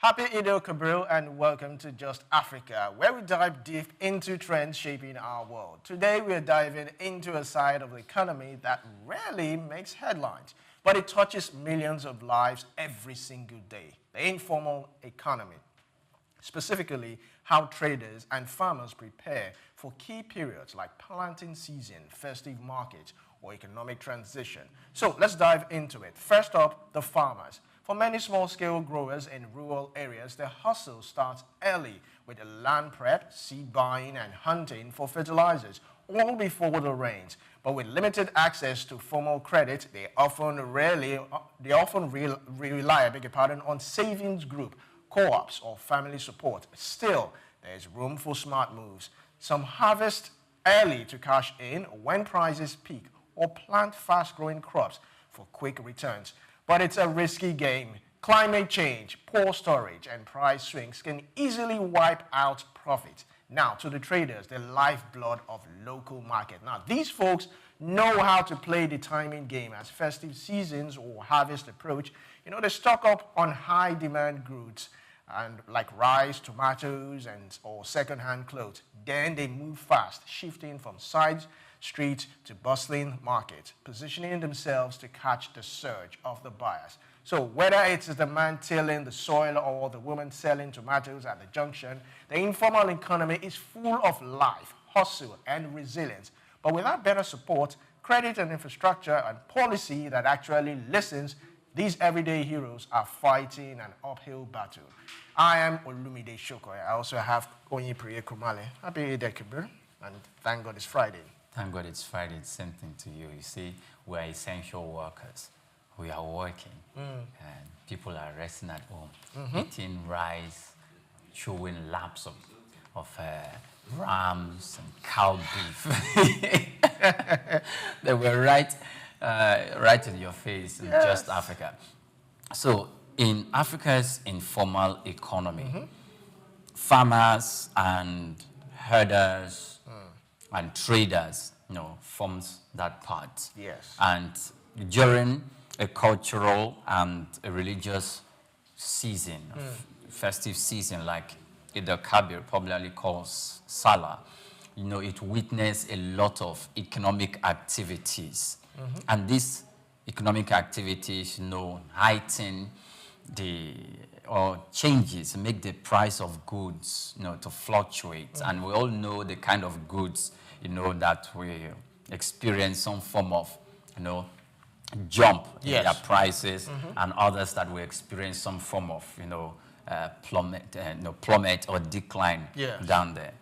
Happy Eid al-Kabir and welcome to Just Africa, where we dive deep into trends shaping our world. Today we are diving into a side of the economy that rarely makes headlines, but it touches millions of lives every single day, the informal economy. Specifically, how traders and farmers prepare for key periods like planting season, festive markets, or economic transition. So let's dive into it. First up, the farmers. For many small-scale growers in rural areas, the hustle starts early with the land prep, seed buying, and hunting for fertilizers, all before the rains. But with limited access to formal credit, they often rely on savings group, co-ops, or family support. Still, there is room for smart moves. Some harvest early to cash in when prices peak, or plant fast-growing crops for quick returns. But it's a risky game. Climate change, poor storage, and price swings can easily wipe out profit. Now, to the traders, the lifeblood of local market. Now, these folks know how to play the timing game as festive seasons or harvest approach. They stock up on high-demand goods and like rice, tomatoes, or second-hand clothes. Then they move fast, shifting from side streets to bustling markets, positioning themselves to catch the surge of the buyers. So whether it's the man tilling the soil or the woman selling tomatoes at the junction, the informal economy is full of life, hustle, and resilience. But without better support, credit and infrastructure, and policy that actually listens, these everyday heroes are fighting an uphill battle. I am Olumide Sokoya. I also have Oyinpreye Krumale. Happy Eid al-Kabir, and thank God it's Friday. Thank God it's Friday. It's same thing to you. You see, we're essential workers. We are working, and people are resting at home, eating rice, chewing laps of rams and cow beef. They were right in your face in Just Africa. So in Africa's informal economy, farmers and herders and traders, forms that part. Yes. And during a cultural and a religious season, festive season, like Eid al-Kabir, popularly called Salah, it witnessed a lot of economic activities. And these economic activities, heighten changes, make the price of goods, to fluctuate. And we all know the kind of goods, that we experience some form of, jump in their prices, and others that we experience some form of, plummet or decline down there.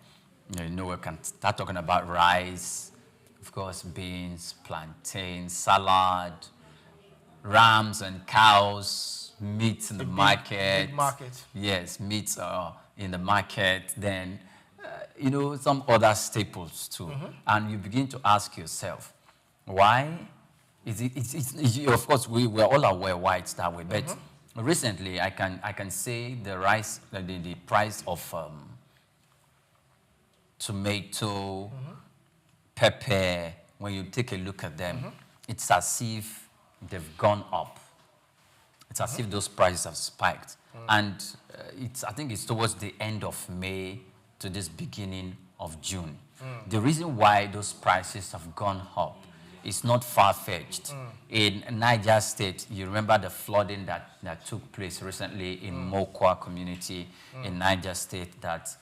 We can start talking about rice, of course, beans, plantains, salad, rams and cows, meat in the market. Big market. Yes, meat in the market. Then, some other staples too. And you begin to ask yourself, why? Of course, we're all aware why it's that way. But recently, I can say the price of tomato, pepper, when you take a look at them, it's as if they've gone up. It's as if those prices have spiked. And I think it's towards the end of May to this beginning of June. The reason why those prices have gone up is not far-fetched. In Niger State, you remember the flooding that took place recently in Mokwa community in Niger State that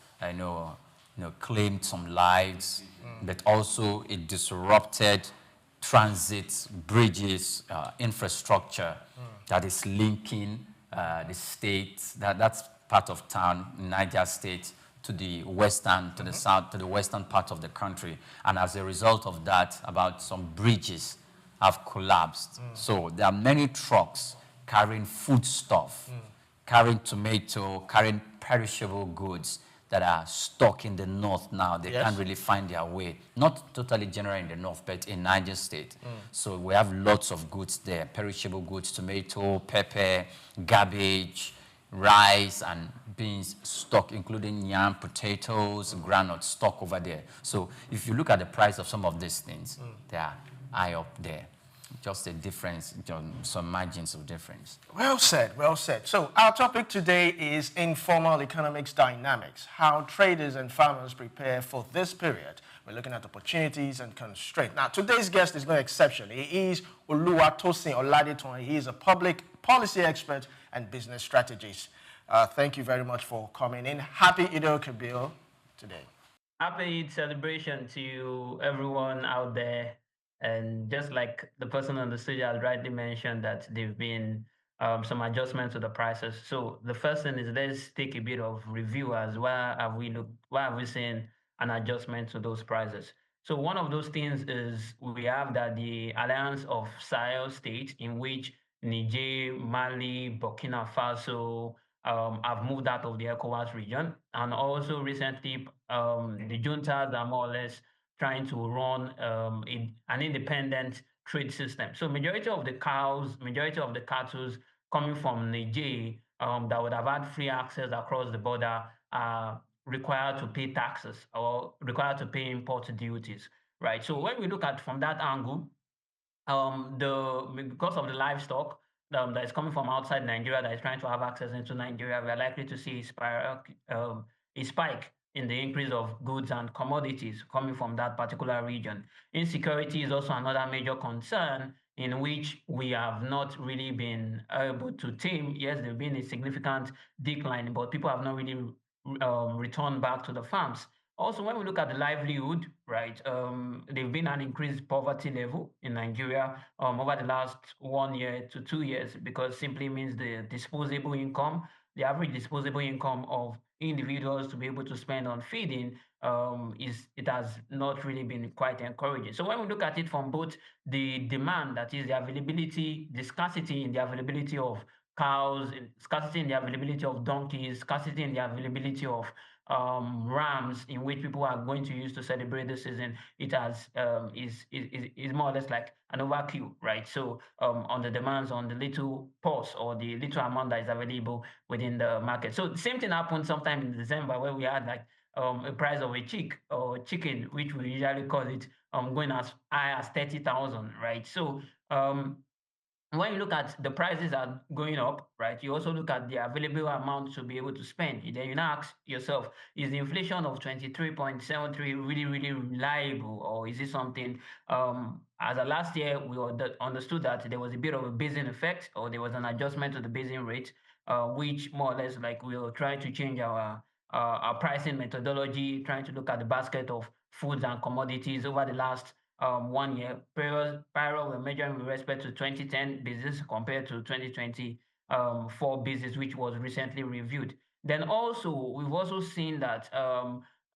claimed some lives, but also it disrupted transit, bridges, infrastructure that is linking the state, that's part of town, Niger State, to the western, to the south, to the western part of the country. And as a result of that, about some bridges have collapsed. So there are many trucks carrying foodstuff, carrying tomato, carrying perishable goods that are stuck in the north now. They can't really find their way. Not totally general in the north, but in Niger State. So we have lots of goods there, perishable goods, tomato, pepper, garbage, rice, and beans stuck, including yam, potatoes, groundnuts stuck over there. So if you look at the price of some of these things, they are high up there. Just a difference, some margins of difference. Well said, well said. So our topic today is informal economics dynamics, how traders and farmers prepare for this period. We're looking at opportunities and constraints. Now, today's guest is no exception. He is Oluwatosin Oladetan. He is a public policy expert and business strategist. Thank you very much for coming in. Happy Eid al-Kabir today. Happy Eid celebration to everyone out there. And just like the person on the studio has rightly mentioned that there've been some adjustments to the prices. So the first thing is let's take a bit of review as why have we seen an adjustment to those prices. So one of those things is we have that the alliance of Sahel states in which Niger, Mali, Burkina Faso, have moved out of the ECOWAS region. And also recently, the juntas are more or less trying to run an independent trade system. So majority of the cows, majority of the cattle coming from Niger that would have had free access across the border are required to pay taxes or required to pay import duties, right? So when we look at from that angle, because of the livestock that is coming from outside Nigeria that is trying to have access into Nigeria, we are likely to see a spike in the increase of goods and commodities coming from that particular region. Insecurity is also another major concern in which we have not really been able to tame. Yes, there's been a significant decline, but people have not really returned back to the farms. Also, when we look at the livelihood, right, there's been an increased poverty level in Nigeria over the last 1 year to 2 years because simply means the disposable income, the average disposable income of individuals to be able to spend on feeding it has not really been quite encouraging. So when we look at it from both the demand, that is the availability, the scarcity in the availability of cows, scarcity in the availability of donkeys, scarcity in the availability of rams in which people are going to use to celebrate the season, it has is more or less like an overkill, right? So on the demands on the little purse or the little amount that is available within the market. So the same thing happened sometime in December where we had like a price of a chicken, which we usually call it, going as high as 30,000, right? So when you look at the prices are going up, right, you also look at the available amount to be able to spend. Then you now ask yourself, is the inflation of 23.73 really, really reliable? Or is it something, as of last year, we understood that there was a bit of a basing effect or there was an adjustment to the basing rate, which more or less like we'll try to change our pricing methodology, trying to look at the basket of foods and commodities over the last 1 year. Payroll were measuring with respect to 2010 basis compared to 2024 basis, which was recently reviewed. Then also, we've also seen that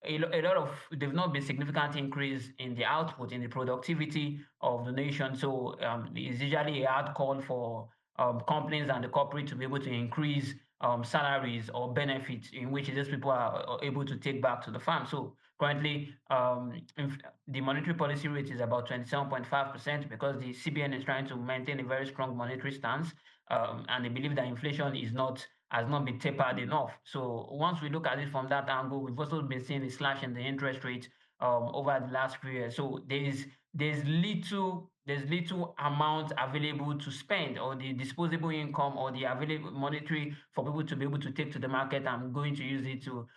there's not been significant increase in the output, in the productivity of the nation. So it's usually a hard call for companies and the corporate to be able to increase salaries or benefits in which these people are able to take back to the farm. So currently, the monetary policy rate is about 27.5% because the CBN is trying to maintain a very strong monetary stance, and they believe that inflation has not been tapered enough. So once we look at it from that angle, we've also been seeing a slash in the interest rate over the last few years. So there's little amount available to spend, or the disposable income or the available monetary for people to be able to take to the market and going to use it to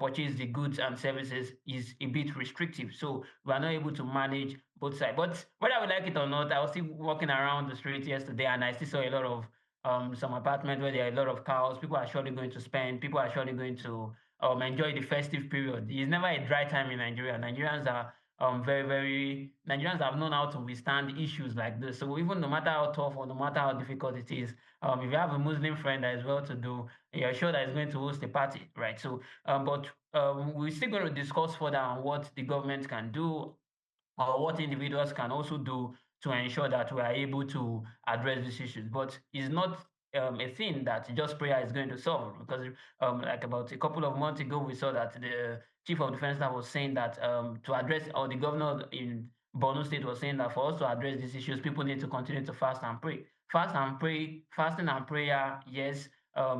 purchase the goods and services is a bit restrictive. So we are not able to manage both sides. But whether we like it or not, I was still walking around the street yesterday and I still saw a lot of some apartments where there are a lot of cows. People are surely going to spend. People are surely going to enjoy the festive period. It's never a dry time in Nigeria. Nigerians are Nigerians have known how to withstand issues like this. So even no matter how tough or no matter how difficult it is, if you have a Muslim friend that is well-to-do, you're sure that he's going to host a party, right? So, but we're still going to discuss further on what the government can do or what individuals can also do to ensure that we are able to address these issues. But it's not a thing that just prayer is going to solve, because like about a couple of months ago, we saw that the chief of defense staff was saying that to address, or the governor in Borno State was saying that for us to address these issues, people need to continue to fast and pray. Fasting and prayer, yes,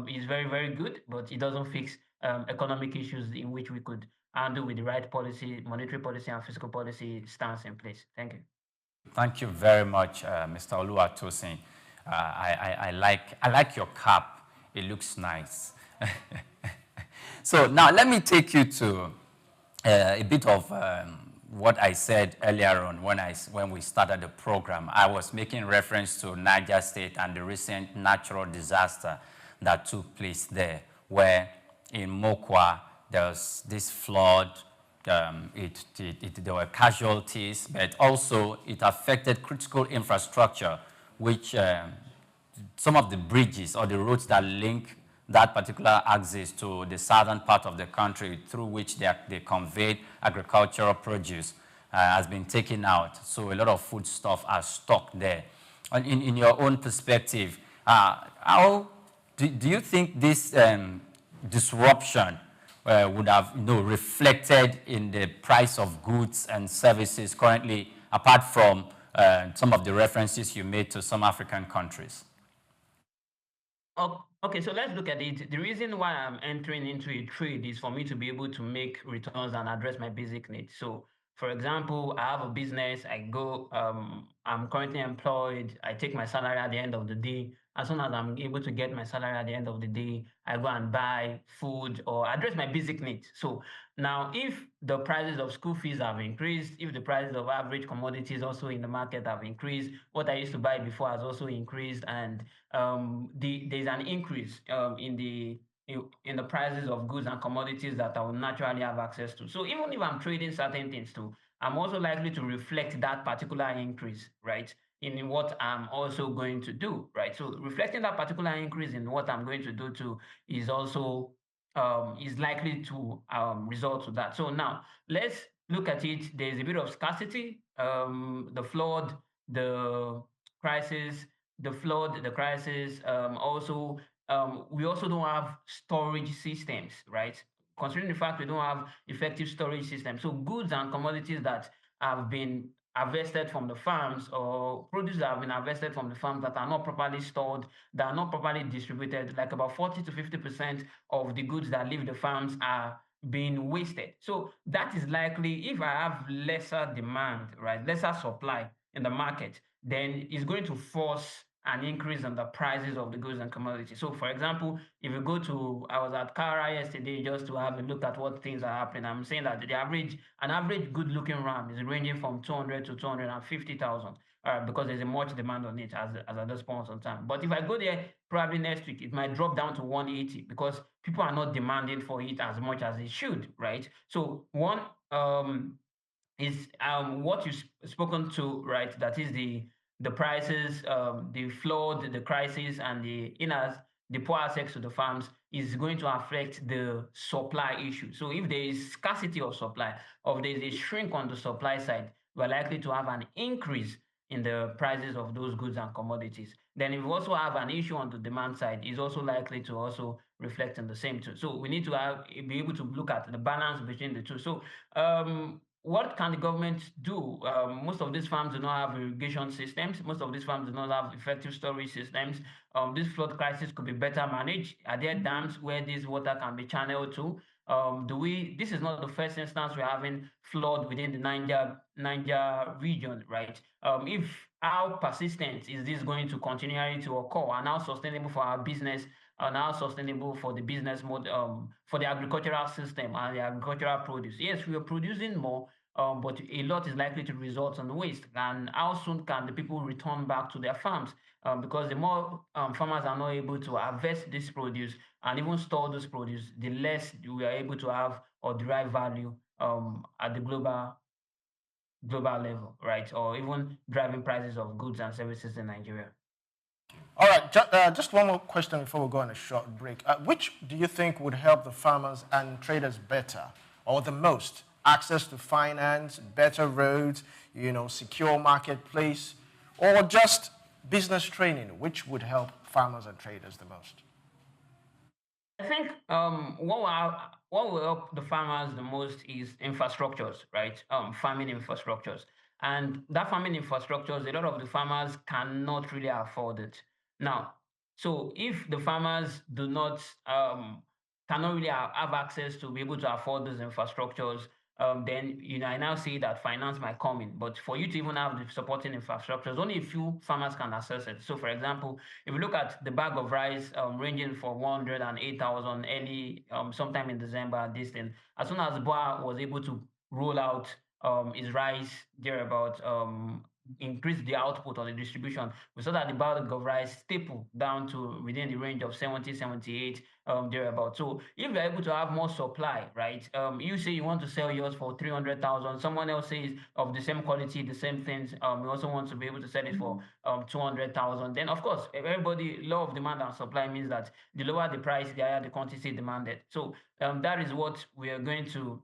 is very, very good, but it doesn't fix economic issues in which we could handle with the right policy, monetary policy and fiscal policy stance in place. Thank you. Thank you very much, Mr. Oluwatosin. I like your cap. It looks nice. So now let me take you to a bit of what I said earlier on when we started the program. I was making reference to Niger State and the recent natural disaster that took place there, where in Mokwa there was this flood. There were casualties, but also it affected critical infrastructure, which some of the bridges or the roads that link that particular axis to the southern part of the country through which they conveyed agricultural produce has been taken out. So a lot of food stuff are stuck there. And in your own perspective, how do you think this disruption would have reflected in the price of goods and services currently, apart from some of the references you made to some African countries? Okay, so let's look at it. The reason why I'm entering into a trade is for me to be able to make returns and address my basic needs. So, for example, I have a business, I'm currently employed, I take my salary at the end of the day. As soon as I'm able to get my salary at the end of the day, I go and buy food or address my basic needs. So now, if the prices of school fees have increased, if the prices of average commodities also in the market have increased, what I used to buy before has also increased, and there's an increase in the prices of goods and commodities that I will naturally have access to. So even if I'm trading certain things too, I'm also likely to reflect that particular increase, right, in what I'm also going to do, right? So reflecting that particular increase in what I'm going to do too is also is likely to result to that. So now let's look at it. There's a bit of scarcity, the flood, the crisis, the crisis. We also don't have storage systems, right? Considering the fact we don't have effective storage systems, so goods and commodities that have been harvested from the farms or produce that have been harvested from the farms that are not properly stored, that are not properly distributed, like about 40 to 50% of the goods that leave the farms are being wasted. So that is likely, if I have lesser demand, right, lesser supply in the market, then it's going to force an increase in the prices of the goods and commodities. So, for example, if you go to, I was at Kara yesterday just to have a look at what things are happening. I'm saying that an average good-looking RAM is ranging from 200 to 250,000. Because there's a much demand on it as at this point in time. But if I go there probably next week, it might drop down to 180 because people are not demanding for it as much as they should, right? So one is what you've spoken to, right? That is the prices, the flood, the crisis, and the poor access to the farms is going to affect the supply issue. So if there is scarcity of supply, or there is a shrink on the supply side, we're likely to have an increase in the prices of those goods and commodities. Then if we also have an issue on the demand side, is also likely to also reflect in the same too. So we need to be able to look at the balance between the two. So what can the government do? Most of these farms do not have irrigation systems. Most of these farms do not have effective storage systems. This flood crisis could be better managed. Are there dams where this water can be channeled to? This is not the first instance we're having flood within the Niger region, right? If How persistent is this going to continually to occur, and how sustainable for our business, and how sustainable for the business mode, for the agricultural system and the agricultural produce? Yes, we are producing more, but a lot is likely to result in waste. And how soon can the people return back to their farms? Because the more farmers are not able to harvest this produce and even store this produce, the less we are able to have or derive value at the global level, right? Or even driving prices of goods and services in Nigeria. All right, just one more question before we go on a short break. Which do you think would help the farmers and traders better or the most? Access to finance, better roads, secure marketplace, or just business training? Which would help farmers and traders the most? I think what will help the farmers the most is infrastructures, right? Farming infrastructures. And that farming infrastructures, a lot of the farmers cannot really afford it. Now, so if the farmers do not cannot really have access to be able to afford those infrastructures, then I now see that finance might come in. But for you to even have the supporting infrastructures, only a few farmers can access it. So, for example, if you look at the bag of rice ranging for 108,000 early, sometime in December, this thing, as soon as Boa was able to roll out his rice thereabout, increase the output or the distribution, we saw that the bag of rice staple down to within the range of 70, 78, thereabout. So if you're able to have more supply, right? You say you want to sell yours for 300,000, someone else says of the same quality, the same things, we also want to be able to sell it for 200,000. Then of course, everybody, law of demand and supply means that the lower the price, the higher the quantity demanded. So that is what we are going to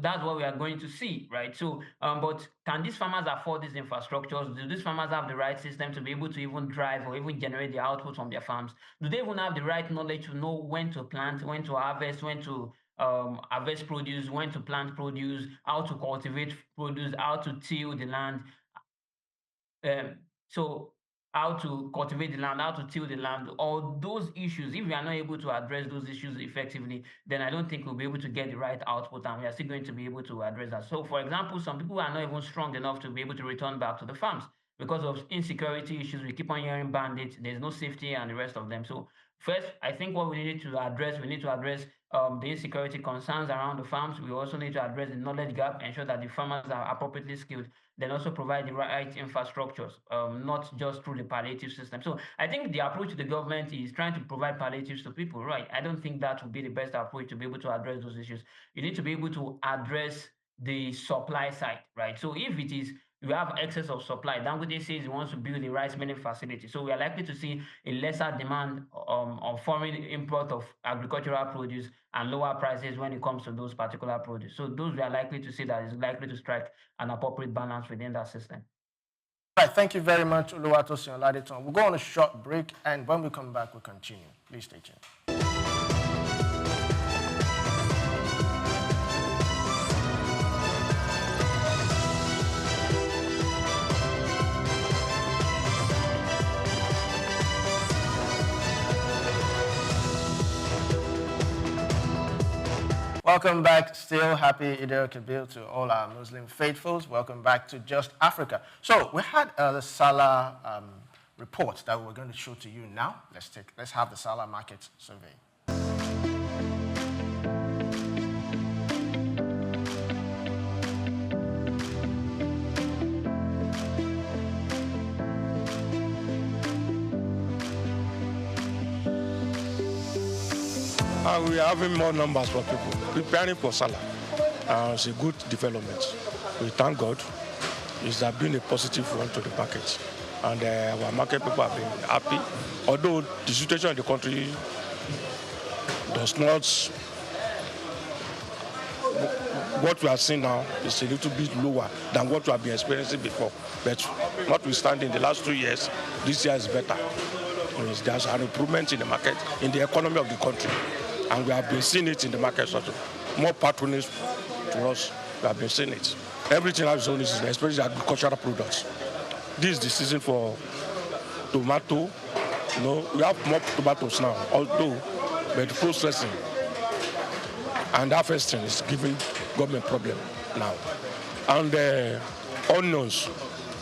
that's what we are going to see, right? So, but can these farmers afford these infrastructures? Do these farmers have the right system to be able to even drive or even generate the output from their farms? Do they even have the right knowledge to know when to plant, when to harvest, when to harvest produce, when to plant produce, how to cultivate produce, how to till the land? Um, so how to cultivate the land, how to till the land, all those issues, if we are not able to address those issues effectively, then I don't think we'll be able to get the right output, and we are still going to be able to address that. So, for example, some people are not even strong enough to be able to return back to the farms because of insecurity issues. We keep on hearing bandits, there's no safety and the rest of them. So first, I think what we need to address, the insecurity concerns around the farms. We also need to address the knowledge gap, ensure that the farmers are appropriately skilled, then also provide the right infrastructures, not just through the palliative system. So I think the approach to the government is trying to provide palliatives to people, right? I don't think that would be the best approach to be able to address those issues. You need to be able to address the supply side, right? So if it is you have excess of supply, Dangote says he wants to build a rice milling facility. So we are likely to see a lesser demand on foreign import of agricultural produce and lower prices when it comes to those particular produce. So those we are likely to see that is likely to strike an appropriate balance within that system. Right, thank you very much, Oluwatosin Oladetan. We'll go on a short break, and when we come back, we'll continue. Please stay tuned. Welcome back. Still happy Eid al-Kabir to all our Muslim faithfuls. Welcome back to Just Africa. So we had the Salah report that we're going to show to you now. Let's have the Salah market survey. We are having more numbers for people preparing for Salah. It's a good development. We thank God. It's been a positive one to the market. And our market people have been happy. Although the situation in the country does not, what we are seeing now is a little bit lower than what we have been experiencing before. But notwithstanding, the last 2 years, this year is better. There's an improvement in the market, in the economy of the country. And we have been seeing it in the market also. More patronage to us, we have been seeing it. Everything has its own season, especially agricultural products. This is the season for tomato. We have more tomatoes now, although but the processing and harvesting is giving government problem now. And onions,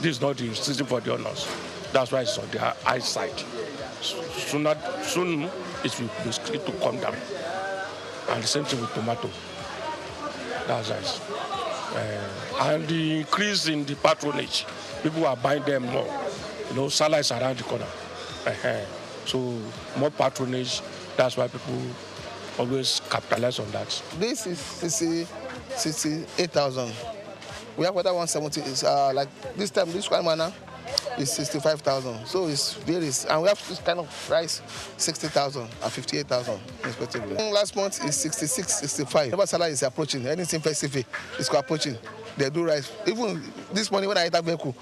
this is not the season for the onions. That's why it's on the high side. Soon it will be to come down. And the same thing with tomato. That's nice. And the increase in the patronage, people are buying them more. Salah is around the corner. So more patronage, that's why people always capitalize on that. This is 68,000. We have other 170. It's like this time, this one now is 65,000. So it's varies. And we have this kind of rice, 60,000 and 58,000 respectively. Last month is 66, 65. Never Salah is approaching. Anything festive is approaching. They do rice. Even this morning when I ate a vehicle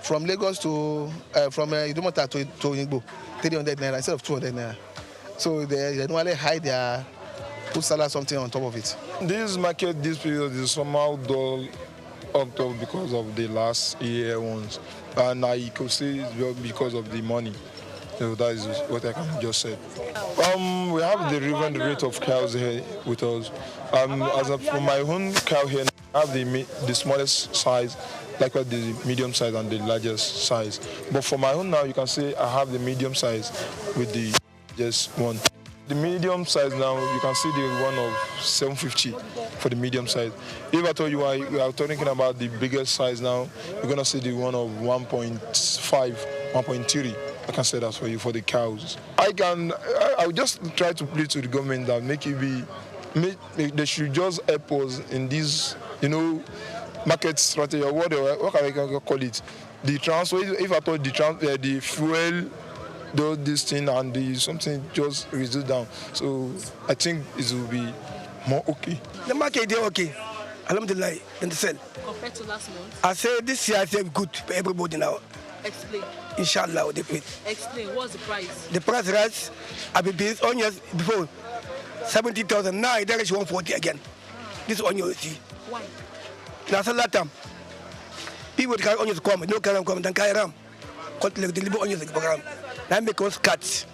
from Lagos to Idumota to Oyingbo, 300 naira instead of 200 naira. So they normally hide their put Salah something on top of it. This market, this period is somehow dull up because of the last year ones. And I could say it's because of the money. So that is what I can just say. We have the river and the rate of cows here with us. For my own cow here, I have the smallest size, likewise the medium size and the largest size. But for my own now, you can say I have the medium size with the just one. The medium size now, you can see the one of 750 for the medium size. If I told you we are talking about the biggest size now, you're going to see the one of 1.5, 1.3. I can say that for you for the cows. I will just try to plead to the government that they should just help us in this, market strategy or whatever. What can I call it? The transfer. If I thought the fuel, this thing and something just reduce down. So I think it will be more okay. The market is okay. Alhamdulillah, and the sell. Compared to last month? I say this year I say good for everybody now. Explain. Inshallah, they pay. Explain. What's the price? The price rise. I've been paying onions before 70,000. Now it is 140 again. This onion you see. Why? That's a lot of time. People carry onions come, no carry them come, then carry them. Continue to deliver onions program. Now make us cuts.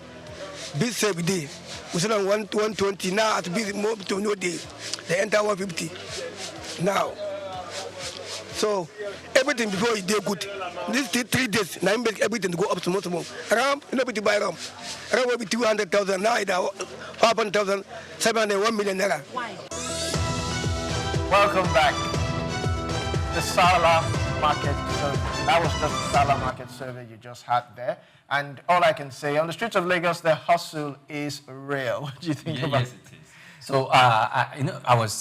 This every day. We sell on 120 now at busy more to no day. They enter 150 now. So everything before is good. These 3 days, now make everything go up to most. Ram, nobody buy ram. Ram will be 200,000 now. 500,000, 701 million naira. Why? Welcome back. The Salah market survey. That was just the Salah market survey you just had there. And all I can say, on the streets of Lagos, the hustle is real. What do you think about it? Yes, it is. So, I was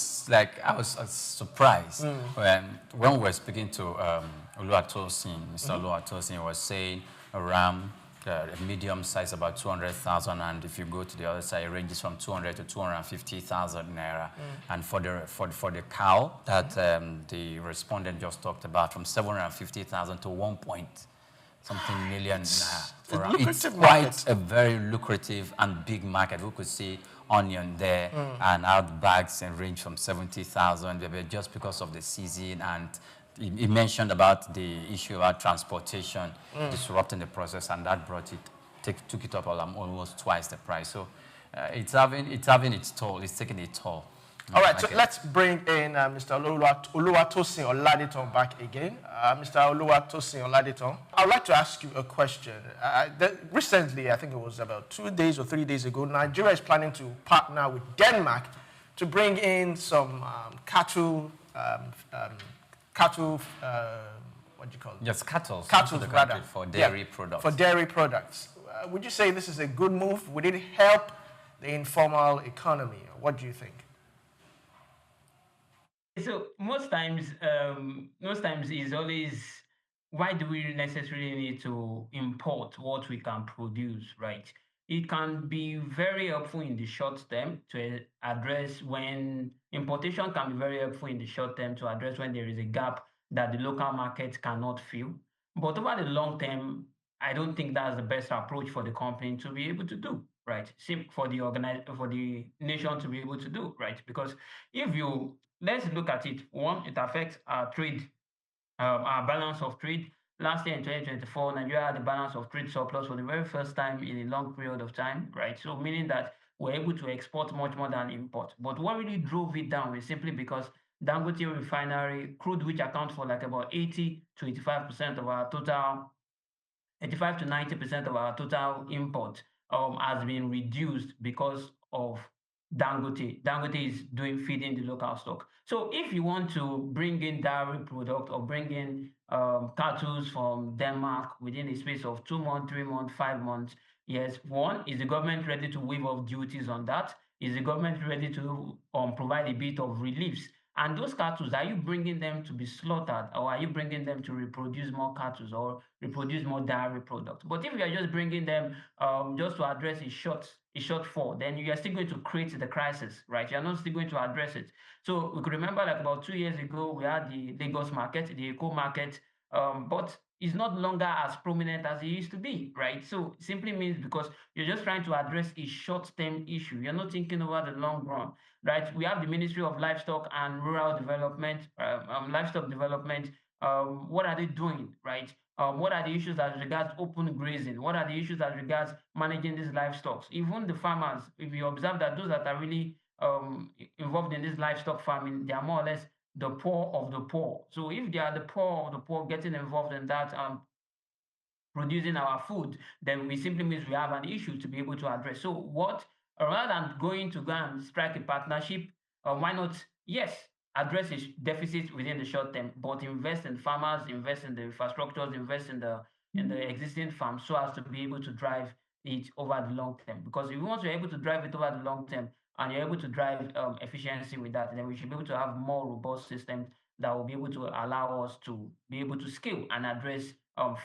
surprised when we were speaking to Oluwatosin, Mr. Oluwatosin was saying around a medium size about 200,000, and if you go to the other side, it ranges from 200 to 250,000 naira. And for the cow that the respondent just talked about, from 750,000 to 1 million naira. It's quite a very lucrative and big market. We could see onion there, and out bags and range from 70,000 just because of the season. And he mentioned about the issue about transportation disrupting the process, and that took it up almost twice the price. So it's having its toll. It's taking its toll. All right, so let's bring in Mr. Oluwatosin Oladetan back again. Mr. Oluwatosin Oladetan, I'd like to ask you a question. Recently, I think it was about 2 days or 3 days ago, Nigeria is planning to partner with Denmark to bring in some cattle, what do you call it? Yes, cattle rather. For dairy products. For dairy products. Would you say this is a good move? Would it help the informal economy? What do you think? So most times it's always, why do we necessarily need to import what we can produce, right? It can be very helpful in the short term to address when importation can be very helpful in the short term to address when there is a gap that the local market cannot fill. But over the long term, I don't think that's the best approach for the company to be able to do, right? For the nation to be able to do, right? Because let's look at it. One, it affects our trade, our balance of trade. Last year in 2024, Nigeria had a balance of trade surplus for the very first time in a long period of time, right? So meaning that we're able to export much more than import. But what really drove it down is simply because Dangote refinery, crude, which accounts for like about 80 to 85% of our total, 85 to 90% of our total import, has been reduced because of Dangote. Dangote is feeding the local stock. So if you want to bring in dairy product or bring in cattle from Denmark within a space of 2 months, 3 months, 5 months, yes, one, is the government ready to waive off duties on that? Is the government ready to provide a bit of reliefs? And those cattle, are you bringing them to be slaughtered, or are you bringing them to reproduce more cattle or reproduce more dairy products? But if you are just bringing them just to address a shortfall, then you are still going to create the crisis, right? You're not still going to address it. So we could remember like about 2 years ago, we had the Lagos market, the Eco market, but it's not longer as prominent as it used to be, right? So it simply means because you're just trying to address a short-term issue. You're not thinking about the long run, right? We have the Ministry of Livestock and Rural Development, Livestock Development. What are they doing, right? What are the issues as regards open grazing? What are the issues as regards managing these livestock? Even the farmers, if you observe that those that are really involved in this livestock farming, they are more or less the poor of the poor. So if they are the poor of the poor getting involved in that, producing our food, then we simply means we have an issue to be able to address. So what, rather than going to go and strike a partnership, why not, yes, address its deficits within the short term, but invest in farmers, invest in the infrastructures, invest in the existing farms so as to be able to drive it over the long term. Because if you want to be able to drive it over the long term and you're able to drive efficiency with that, then we should be able to have more robust systems that will be able to allow us to be able to scale and address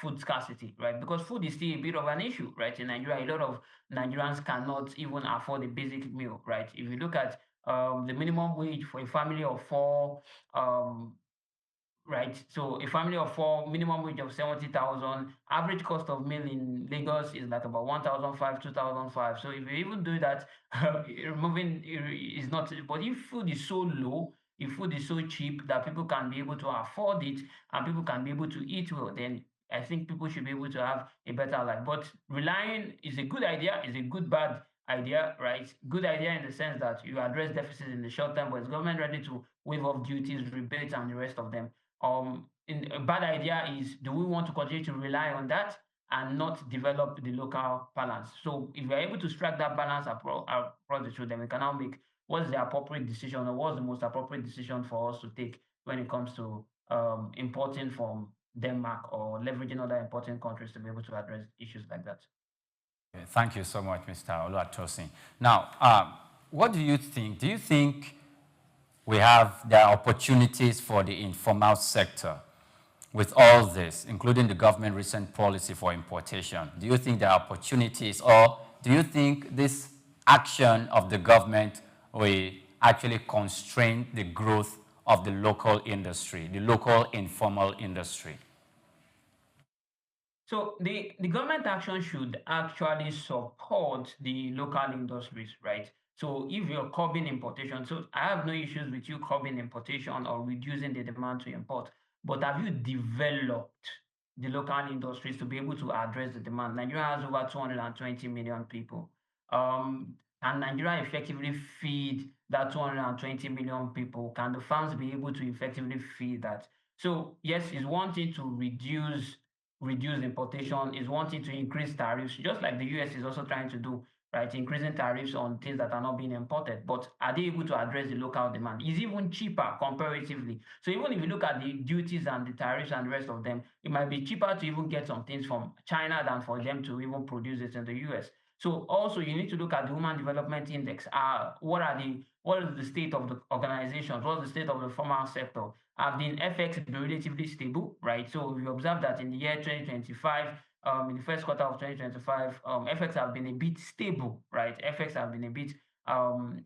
food scarcity, right? Because food is still a bit of an issue, right? In Nigeria, a lot of Nigerians cannot even afford a basic meal, right? If you look at the minimum wage for a family of four, right? So a family of four, minimum wage of 70,000, average cost of meal in Lagos is like about 1,500, 2,500. So if you even do that, removing is not, but if food is so low, if food is so cheap that people can be able to afford it and people can be able to eat well, then I think people should be able to have a better life. But relying is a good idea, is a good bad idea, right? Good idea in the sense that you address deficits in the short term, but is government ready to waive off duties, rebates, and the rest of them? In a bad idea is, do we want to continue to rely on that and not develop the local balance? So if we're able to strike that balance across the two, then we can now make what's the appropriate decision or what's the most appropriate decision for us to take when it comes to importing from Denmark or leveraging other important countries to be able to address issues like that. Okay, thank you so much, Mr. Oluwatosin. Now, what do you think? Do you think there are opportunities for the informal sector with all this, including the government recent policy for importation? Do you think there are opportunities, or do you think this action of the government will actually constrain the growth of the local industry, the local informal industry? So the government action should actually support the local industries, right? So if you're curbing importation, so I have no issues with you curbing importation or reducing the demand to import, but have you developed the local industries to be able to address the demand? Nigeria has over 220 million people. And Nigeria effectively feed that 220 million people? Can the farms be able to effectively feed that? So yes, it's one thing to reduce importation, is wanting to increase tariffs, just like the US is also trying to do, right? Increasing tariffs on things that are not being imported. But are they able to address the local demand? Is even cheaper comparatively. So even if you look at the duties and the tariffs and the rest of them, it might be cheaper to even get some things from China than for them to even produce it in the US. So also you need to look at the Human Development Index. What is the state of the organizations? What's the state of the formal sector? Have the FX been relatively stable, right? So we observe that in the year 2025, in the first quarter of 2025, FX have been a bit stable, right? FX have been a bit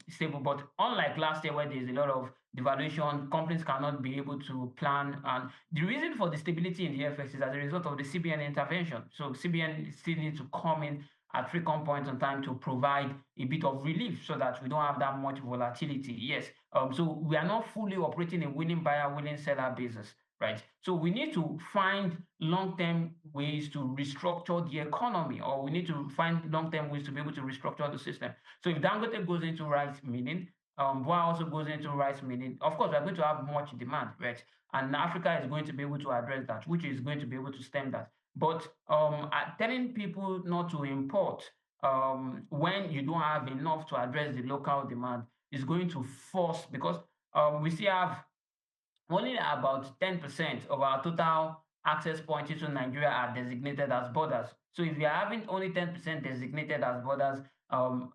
stable, but unlike last year where there's a lot of devaluation, companies cannot be able to plan. And the reason for the stability in the FX is as a result of the CBN intervention. So CBN still needs to come in at frequent points in time to provide a bit of relief so that we don't have that much volatility. Yes. So we are not fully operating a willing buyer, willing seller basis, right? So we need to find long-term ways to restructure the economy, or we need to find long-term ways to be able to restructure the system. So if Dangote goes into rice milling, Boa also goes into rice milling, of course, we're going to have much demand, right? And Africa is going to be able to address that, which is going to be able to stem that. But telling people not to import when you don't have enough to address the local demand is going to force, because we still have only about 10% of our total access points into Nigeria are designated as borders. So if we are having only 10% designated as borders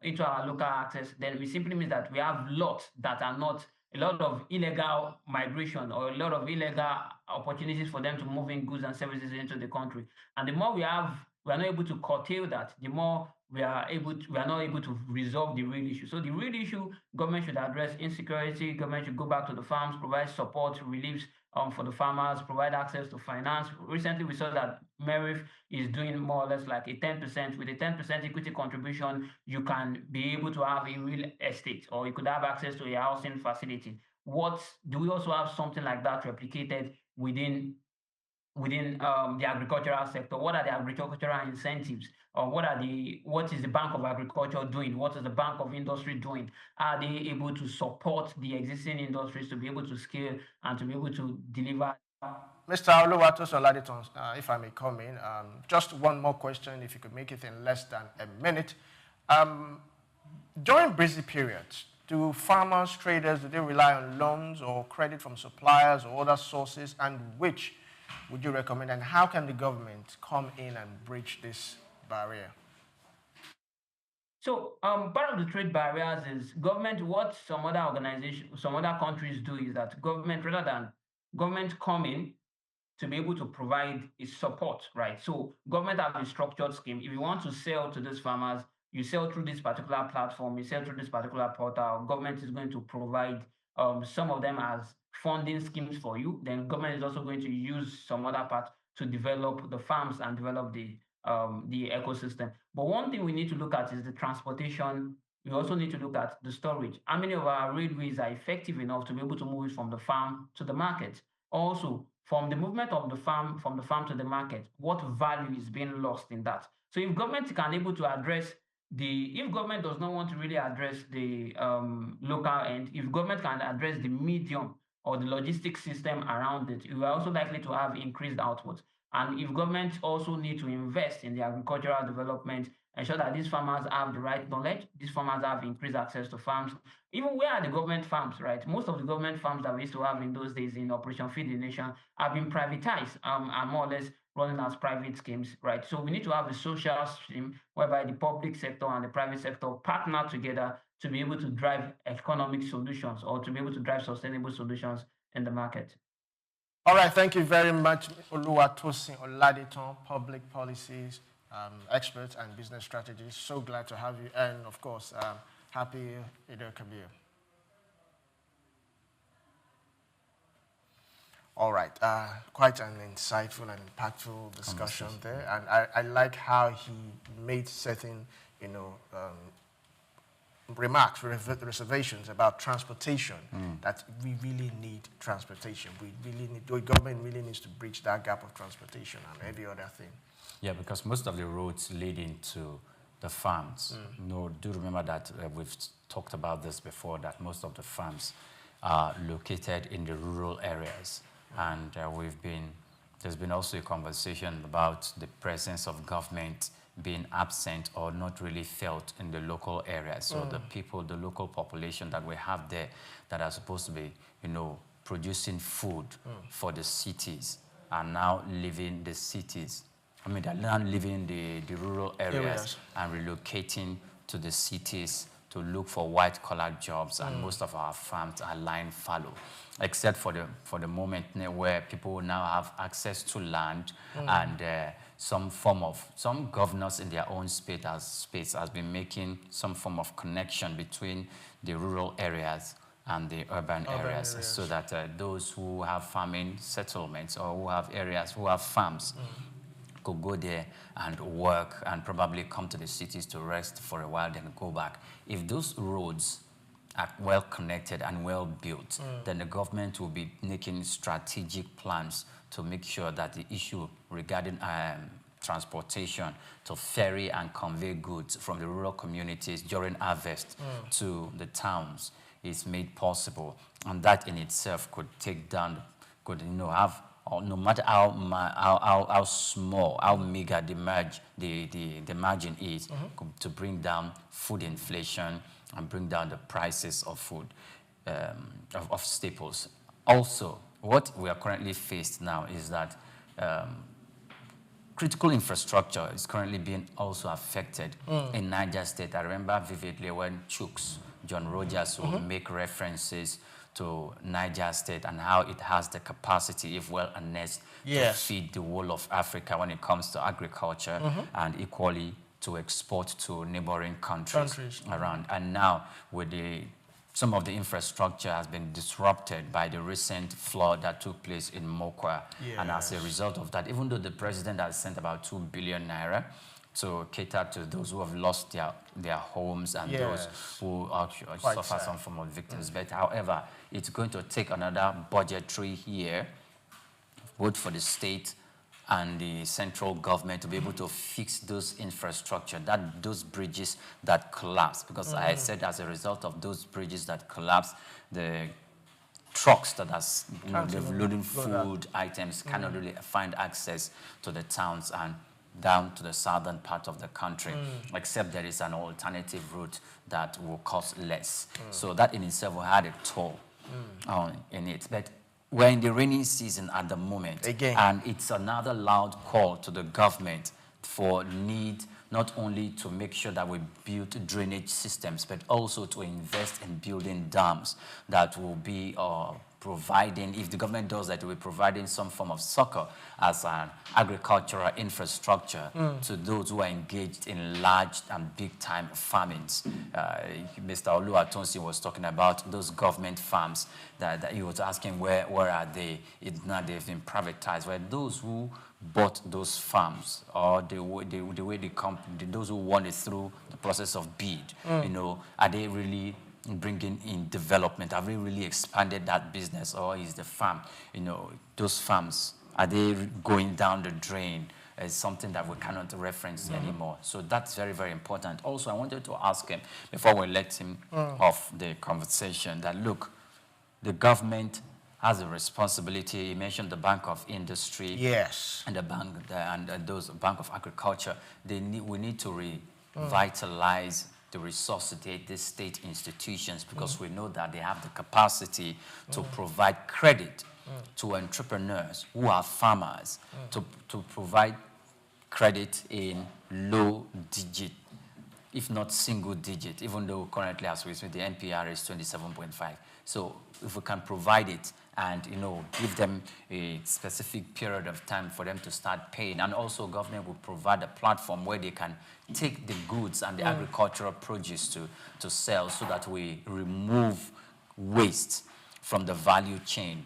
into our local access, then we simply means that we have lots that are not, a lot of illegal migration or a lot of illegal opportunities for them to move in goods and services into the country. And the more we are not able to curtail that, the more we are not able to resolve the real issue. So the real issue, government should address insecurity, government should go back to the farms, provide support, reliefs for the farmers, provide access to finance. Recently, we saw that Merif is doing more or less like a 10%. With a 10% equity contribution, you can be able to have a real estate, or you could have access to a housing facility. Do we also have something like that replicated within within the agricultural sector? What are the agricultural incentives? Or what is the Bank of Agriculture doing? What is the Bank of Industry doing? Are they able to support the existing industries to be able to scale and to be able to deliver? Mr. Oluwatosin Oladetan, if I may come in, just one more question, if you could make it in less than a minute. During busy periods, do farmers, traders, do they rely on loans or credit from suppliers or other sources, and which would you recommend, and how can the government come in and bridge this barrier? So part of the trade barriers is government. What some other organizations, some other countries do is that government, rather than government come in to be able to provide a support, right? So government have a structured scheme. If you want to sell to these farmers, you sell through this particular platform, you sell through this particular portal, government is going to provide some of them as funding schemes for you. Then government is also going to use some other part to develop the farms and develop the ecosystem. But one thing we need to look at is the transportation. We also need to look at the storage. How many of our railways are effective enough to be able to move it from the farm to the market? Also, from the movement of the farm, from the farm to the market, what value is being lost in that? So if government can able to address if government does not want to really address the local end, if government can address the medium or the logistics system around it, you are also likely to have increased output. And if government also need to invest in the agricultural development, ensure that these farmers have the right knowledge, these farmers have increased access to farms. Even where are the government farms, right? Most of the government farms that we used to have in those days in Operation Feed the Nation have been privatized and more or less running as private schemes, right? So we need to have a social stream whereby the public sector and the private sector partner together to be able to drive economic solutions or to be able to drive sustainable solutions in the market. All right, thank you very much, Oluwatosin Oladetan, public policies expert and business strategist. So glad to have you, and of course, happy Eid al-Kabir. All right, quite an insightful and impactful discussion there, and I like how he made certain, remarks, reservations about transportation, that we really need transportation. The government really needs to bridge that gap of transportation and every other thing. Yeah, because most of the roads lead into the farms. Do remember that we've talked about this before, that most of the farms are located in the rural areas. And there's been also a conversation about the presence of government being absent or not really felt in the local areas. So the people, the local population that we have there that are supposed to be, producing food for the cities are now leaving the cities. I mean, they're now leaving the rural areas and relocating to the cities to look for white-collar jobs, and most of our farms are lying fallow, except for the moment where people now have access to land and some governors in their own space has been making some form of connection between the rural areas and the urban areas, so that those who have farming settlements or who have areas, who have farms, could go there and work and probably come to the cities to rest for a while, then go back. If those roads are well connected and well built, then the government will be making strategic plans to make sure that the issue regarding transportation to ferry and convey goods from the rural communities during harvest to the towns is made possible. And that in itself could take down, have, no matter how small, how meager the margin is, to bring down food inflation and bring down the prices of food, of staples. Also, what we are currently faced now is that critical infrastructure is currently being also affected in Niger State. I remember vividly when John Rogers would make references to Niger State and how it has the capacity, if well harnessed, to feed the whole of Africa when it comes to agriculture, and equally to export to neighboring countries around. And now, with some of the infrastructure has been disrupted by the recent flood that took place in Mokwa. And as a result of that, even though the president has sent about 2 billion naira to cater to those who have lost their homes and those who suffer some form of victims. But however, it's going to take another budgetary year, both for the state and the central government to be able to fix those infrastructure, those bridges that collapsed. Because I said as a result of those bridges that collapsed, the trucks that are they're loading food items cannot really find access to the towns and down to the southern part of the country, except there is an alternative route that will cost less. So that in itself will have a toll in it. But we're in the rainy season at the moment, and it's another loud call to the government for need not only to make sure that we build drainage systems, but also to invest in building dams that will be providing, if the government does that, it will be providing some form of succor as an agricultural infrastructure to those who are engaged in large and big-time farmings. Mr. Oluwatosin was talking about those government farms that he was asking where are they? Now they've been privatized. Where those who bought those farms, or the way they come, those who won it through the process of bid, you know, are they really bringing in development? Have we really expanded that business, or is the farm, you know, those farms, are they going down the drain? Is something that we cannot reference anymore. So that's very, very important. Also, I wanted to ask him, before we let him off the conversation, that look, the government has a responsibility. You mentioned the Bank of Industry, yes, and the bank and those Bank of Agriculture. We need to revitalize, to resuscitate these state institutions, because we know that they have the capacity to provide credit to entrepreneurs who are farmers, to provide credit in low digit, if not single digit, even though currently, as we see, the NPR is 27.5. So if we can provide it and, you know, give them a specific period of time for them to start paying, and also government will provide a platform where they can take the goods and the agricultural produce to sell, so that we remove waste from the value chain.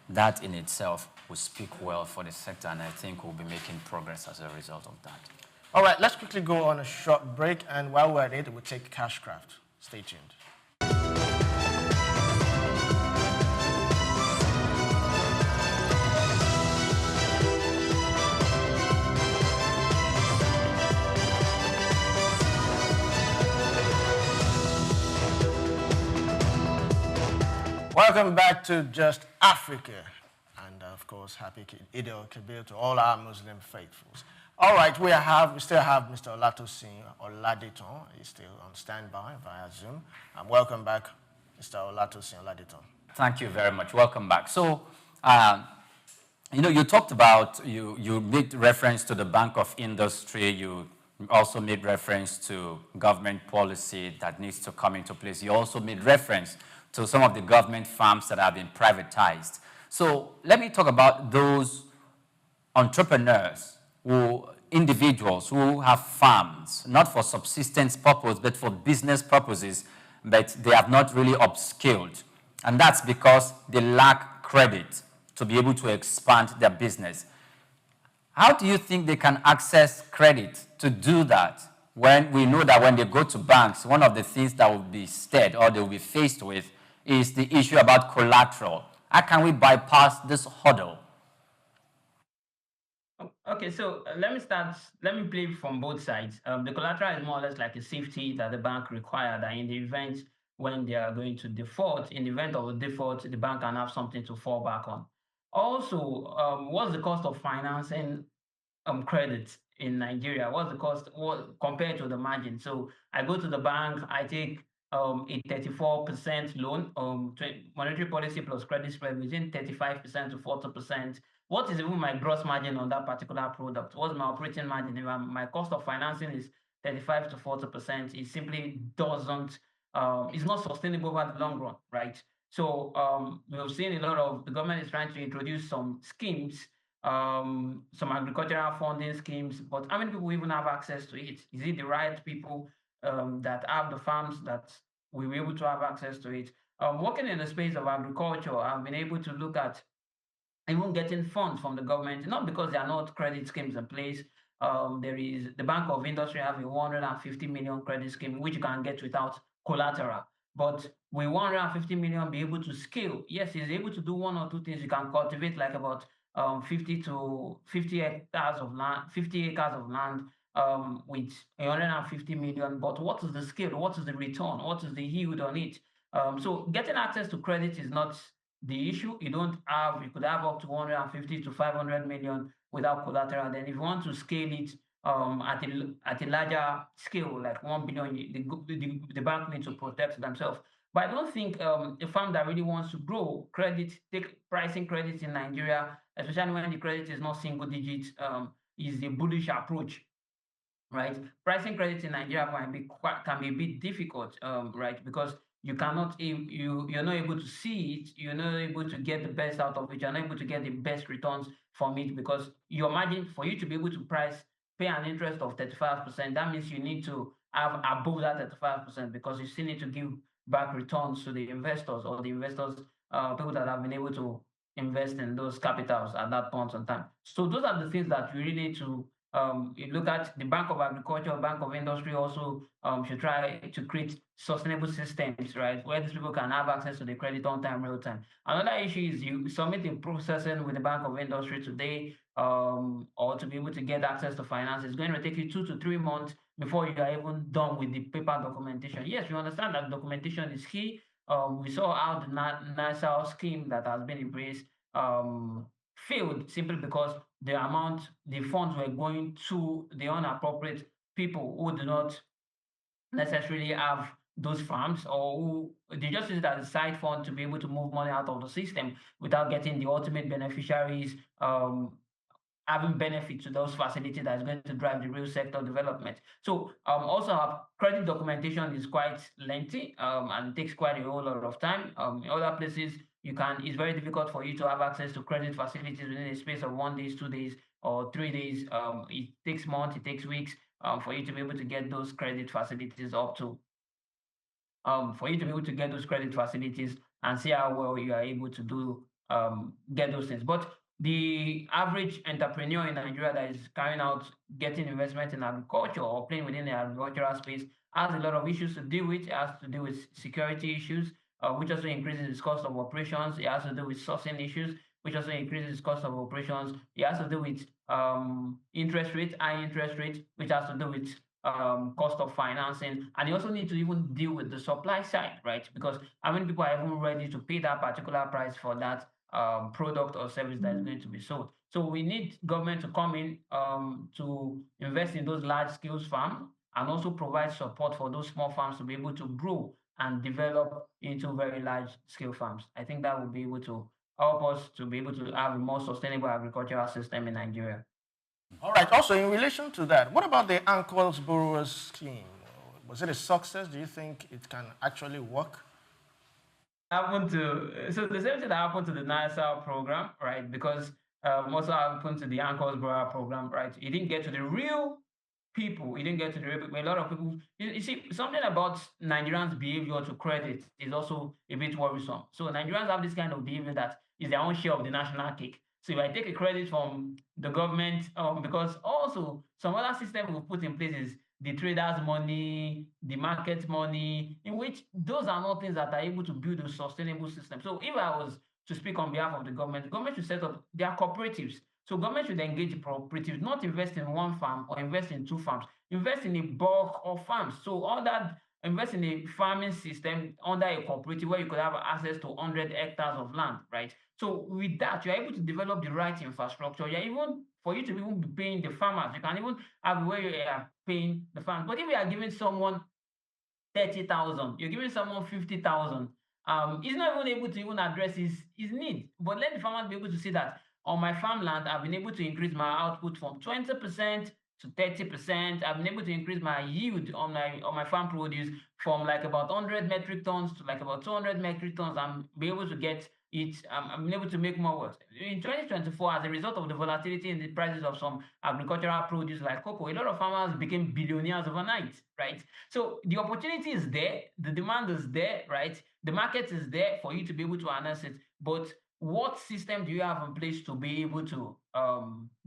That in itself will speak well for the sector, and I think we'll be making progress as a result of that. All right, let's quickly go on a short break, and while we're at it, we'll take Cashcraft. Stay tuned. Welcome back to Just Africa, and of course, happy Eid al-Kabir to all our Muslim faithfuls. All right, we still have Mr. Oluwatosin Oladetan. He's still on standby via Zoom. Welcome back, Mr. Oluwatosin Oladetan. Thank you very much. Welcome back. So, you know, you talked about, you made reference to the Bank of Industry. You also made reference to government policy that needs to come into place. You also made reference to some of the government farms that have been privatized. So let me talk about those entrepreneurs, individuals who have farms, not for subsistence purpose, but for business purposes, but they have not really upskilled. And that's because they lack credit to be able to expand their business. How do you think they can access credit to do that, when we know that when they go to banks, one of the things that will be said or they will be faced with is the issue about collateral? How can we bypass this hurdle? Okay, so let me play from both sides. The collateral is more or less like a safety that the bank requires, that in the event when they are going to default, in the event of a default, the bank can have something to fall back on. Also, what's the cost of financing credit in Nigeria? What's the cost compared to the margin? So I go to the bank, I take a 34% loan, monetary policy plus credit spread within 35% to 40%. What is even my gross margin on that particular product? What's my operating margin? If my cost of financing is 35 to 40%, it simply doesn't, it's not sustainable over the long run, right? So we've seen a lot of, the government is trying to introduce some schemes, some agricultural funding schemes, but how many people even have access to it? Is it the right people that have the farms that we were able to have access to it? Working in the space of agriculture, I've been able to look at even getting funds from the government, not because there are not credit schemes in place. There is the Bank of Industry have a 150 million credit scheme, which you can get without collateral. But with 150 million, be able to scale. Yes, it's able to do one or two things. You can cultivate like about 50 hectares of land, 50 acres of land with 150 million. But what is the scale? What is the return? What is the yield on it? So getting access to credit is not the issue. You could have up to 150 to 500 million without collateral. Then if you want to scale it at a larger scale, like 1 billion, the bank needs to protect themselves. But I don't think a firm that really wants to grow take pricing credit in Nigeria, especially when the credit is not single digits, is a bullish approach, right? Pricing credit in Nigeria can be a bit difficult, right? Because you're not able to see it, you're not able to get the best out of it, you're not able to get the best returns from it, because you imagine for you to be able to pay an interest of 35%, that means you need to have above that 35%, because you still need to give back returns to the investors, or the investors, people that have been able to invest in those capitals at that point in time. So those are the things that we really need to you look at. The Bank of Agriculture, Bank of Industry also should try to create sustainable systems, right, where these people can have access to the credit on time, real time. Another issue is you submit a processing with the Bank of Industry today, or to be able to get access to finance. It's going to take you 2 to 3 months before you are even done with the paper documentation. Yes, we understand that documentation is key. We saw how the NISA scheme that has been in place failed simply because the funds were going to the inappropriate people who do not necessarily have those farms, or who they just use it as a side fund to be able to move money out of the system without getting the ultimate beneficiaries having benefit to those facilities that is going to drive the real sector development. So also our credit documentation is quite lengthy and takes quite a whole lot of time. In other places, it's very difficult for you to have access to credit facilities within a space of 1 day, 2 days, or 3 days. It takes months, it takes weeks for you to be able to get those credit facilities and see how well you are able to get those things. But the average entrepreneur in Nigeria that is getting investment in agriculture or playing within the agricultural space has a lot of issues to deal with. It has to do with security issues, which also increases its cost of operations. It has to do with sourcing issues, which also increases its cost of operations. It has to do with high interest rate, which has to do with cost of financing. And you also need to even deal with the supply side, right? Because how many people are even ready to pay that particular price for that product or service that is going to be sold? So we need government to come in to invest in those large scale farms, and also provide support for those small farms to be able to grow and develop into very large scale farms. I think that will be able to help us to be able to have a more sustainable agricultural system in Nigeria. All right. Also, in relation to that, what about the Uncle's Borrowers Scheme? Was it a success? Do you think it can actually work? So the same thing that happened to the NISA program, right? Because also happened to the Uncle's Borrower program, right? It didn't get to the real people. It didn't get to the real people. A lot of people, you see, something about Nigerians' behavior to credit is also a bit worrisome. So Nigerians have this kind of behavior that is their own share of the national cake. So if I take a credit from the government, because also some other system we've put in place is the traders' money, the market money, in which those are not things that are able to build a sustainable system. So if I was to speak on behalf of the government should set up their cooperatives. So government should engage cooperatives, not invest in one farm or invest in 2 farms, invest in a bulk of farms. So all that, invest in a farming system under a cooperative where you could have access to 100 hectares of land, right? So with that, you're able to develop the right infrastructure. For you to even be paying the farmers, you can even have where you are paying the farmers. But if you are giving someone 30,000, you're giving someone 50,000, he's not even able to even address his need. But let the farmers be able to see that on my farmland, I've been able to increase my output from 20% to 30%. I've been able to increase my yield on my farm produce from like about 100 metric tons to like about 200 metric tons. I'm be able to get it. I'm able to make more work. In 2024, as a result of the volatility in the prices of some agricultural produce like cocoa, a lot of farmers became billionaires overnight, right? So the opportunity is there, the demand is there, right? The market is there for you to be able to harness it, but what system do you have in place to be able to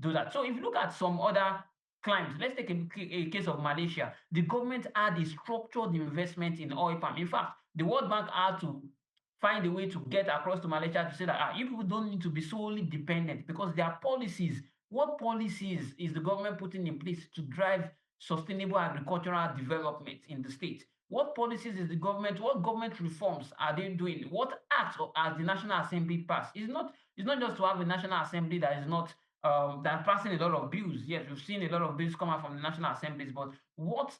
do that? So if you look at some other clients, let's take a case of Malaysia. The government had a structured investment in oil palm. In fact, the World Bank had to find a way to get across to Malaysia to say that you people don't need to be solely dependent because there are policies. What policies is the government putting in place to drive sustainable agricultural development in the state? What policies is the government, what government reforms are they doing? What acts has the National Assembly passed? It's not just to have a National Assembly that is not that passing a lot of bills. Yes, we've seen a lot of bills come out from the National Assemblies, but what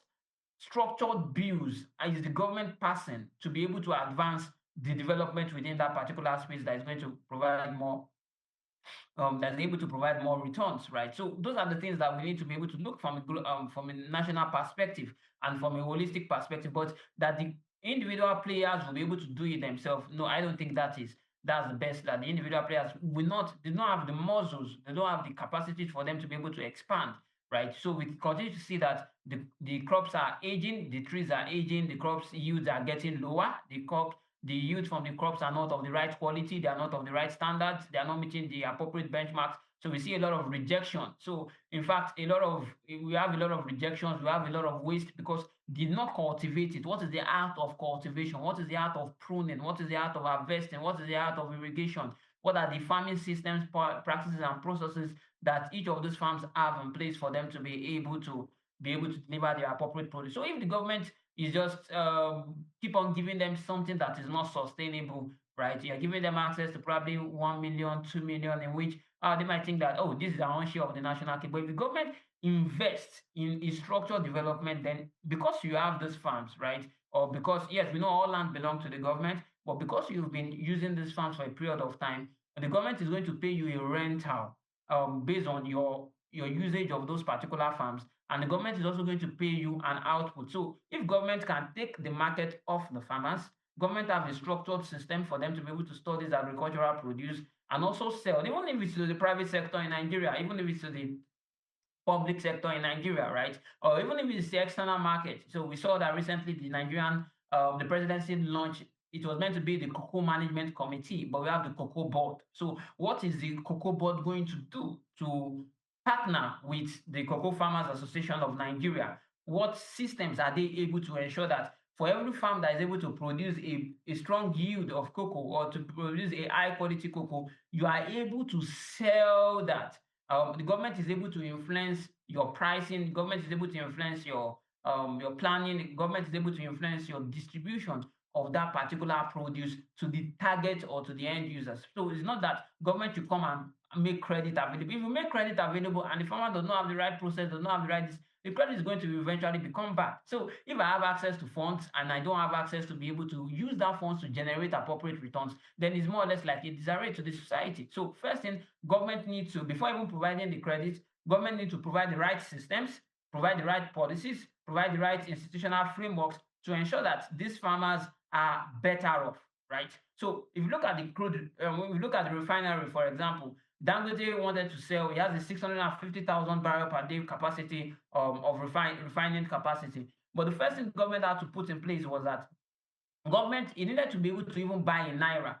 structured bills is the government passing to be able to advance the development within that particular space that is going to provide more that's able to provide more returns, right? So those are the things that we need to be able to look from a national perspective and from a holistic perspective. But that the individual players will be able to do it themselves, no, I don't think that's the best. That the individual players they don't have the muscles, they don't have the capacity for them to be able to expand, right? So we continue to see that the crops are aging, the trees are aging, the crops yields are getting lower, the yields from the crops are not of the right quality, they are not of the right standards, they are not meeting the appropriate benchmarks. So we see a lot of rejection. So in fact, we have a lot of rejections, we have a lot of waste because they did not cultivate it. What is the art of cultivation? What is the art of pruning? What is the art of harvesting? What is the art of irrigation? What are the farming systems, practices, and processes that each of those farms have in place for them to be able to deliver the appropriate produce? So if the government is just keep on giving them something that is not sustainable, right? You're giving them access to probably 1 million, 2 million, in which they might think that, oh, this is our own share of the national cake. But if the government invests in structural development, then because you have these farms, right? Or because, yes, we know all land belongs to the government, but because you've been using these farms for a period of time, the government is going to pay you a rental based on your usage of those particular farms, and the government is also going to pay you an output. So if government can take the market off the farmers, government have a structured system for them to be able to store this agricultural produce and also sell, even if it's to the private sector in Nigeria, even if it's to the public sector in Nigeria, right? Or even if it's the external market. So we saw that recently the presidency launched, it was meant to be the Cocoa Management Committee, but we have the Cocoa Board. So what is the Cocoa Board going to do to partner with the Cocoa Farmers Association of Nigeria? What systems are they able to ensure that for every farm that is able to produce a strong yield of cocoa or to produce a high quality cocoa, you are able to sell that? The government is able to influence your pricing, the government is able to influence your planning, the government is able to influence your distribution of that particular produce to the target or to the end users. So it's not that government should come and make credit available. If you make credit available and the farmer does not have the right process, does not have the right, the credit is going to eventually become back. So if I have access to funds and I don't have access to be able to use that funds to generate appropriate returns, then it's more or less like a disarray to the society. So first thing, government needs to, before even providing the credit, government needs to provide the right systems, provide the right policies, provide the right institutional frameworks to ensure that these farmers are better off, right? So if you look at the crude, when we look at the refinery, for example, Dangote wanted to sell, he has a 650,000 barrel per day capacity of refining capacity. But the first thing government had to put in place was that it needed to be able to even buy in Naira,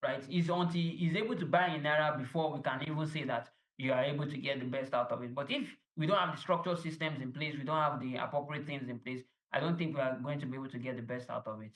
right? It's until he's able to buy in Naira before we can even say that you are able to get the best out of it. But if we don't have the structural systems in place, we don't have the appropriate things in place, I don't think we are going to be able to get the best out of it.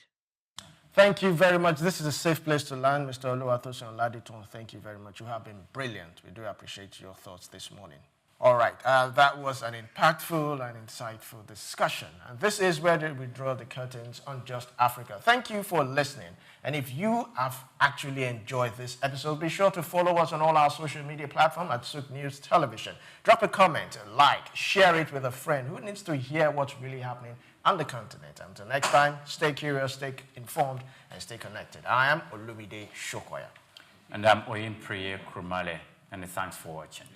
Thank you very much. This is a safe place to land, Mr. Oluwatosin Oladetan. Thank you very much. You have been brilliant. We do appreciate your thoughts this morning. All right, that was an impactful and insightful discussion. And this is where we draw the curtains on Just Africa. Thank you for listening. And if you have actually enjoyed this episode, be sure to follow us on all our social media platforms at Sook News Television. Drop a comment, a like, share it with a friend who needs to hear what's really happening on the continent. Until next time, stay curious, stay informed, and stay connected. I am Olumide Sokoya. And I'm Oyinpreye Krumale, and thanks for watching.